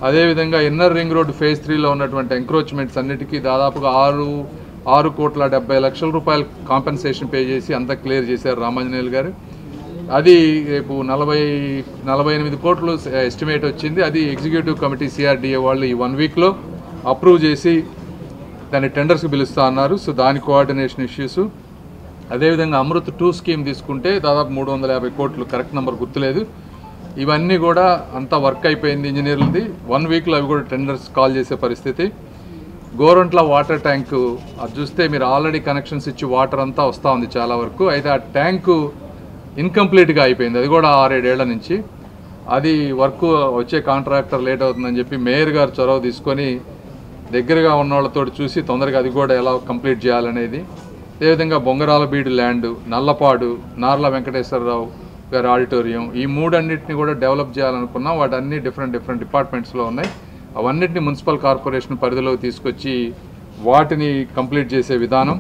అదేవిధంగా inner ring road phase 3లో ఉన్నటువంటి encroachments అన్నిటికీ దాదాపుగా 6,70,00,000 రూపాయలు కాంపెన్సేషన్ పే చేసి అంతా క్లియర్ చేశారు రామాంజనేయులు గారు. అది రేపు 48 కోట్లు ఎస్టిమేట్ వచ్చింది. అది ఎగ్జిక్యూటివ్ కమిటీ సిఆర్డీఏ వాళ్ళు ఈ 1 వీక్లో అప్రూవ్ చేసి దాన్ని టెండర్స్కి పిలుస్తూ అన్నారు. సో దాని కోఆర్డినేషన్ ఇష్యూస్. అదేవిధంగా అమృత్ 2 స్కీమ్ తీసుకుంటే దాదాపు 350 కోట్లు, కరెక్ట్ నెంబర్ గుర్తులేదు. ఇవన్నీ కూడా అంతా వర్క్ అయిపోయింది ఇంజనీర్లది. 1 వీక్లో అవి కూడా టెండర్స్ కాల్ చేసే పరిస్థితి. గోరంట్ల వాటర్ ట్యాంకు అది చూస్తే మీరు ఆల్రెడీ కనెక్షన్స్ ఇచ్చి వాటర్ అంతా వస్తూ ఉంది చాలా వరకు. అయితే ఆ ట్యాంకు ఇన్కంప్లీట్గా అయిపోయింది, అది కూడా 6-7 ఏళ్ల నుంచి. అది వర్క్ వచ్చే కాంట్రాక్టర్ లేట్ అవుతుందని చెప్పి మేయర్ గారు చొరవ తీసుకొని దగ్గరగా ఉన్న వాళ్ళతో చూసి తొందరగా అది కూడా ఎలా కంప్లీట్ చేయాలనేది. అదేవిధంగా బొంగరాల బీడు ల్యాండ్, నల్లపాడు, నార్ల వెంకటేశ్వరరావు గారి ఆడిటోరియం, ఈ మూడన్నిటిని కూడా డెవలప్ చేయాలనుకున్నాం. వాటన్నీ డిఫరెంట్ డిపార్ట్మెంట్స్లో ఉన్నాయి. అవన్నిటిని మున్సిపల్ కార్పొరేషన్ పరిధిలోకి తీసుకొచ్చి వాటిని కంప్లీట్ చేసే విధానం.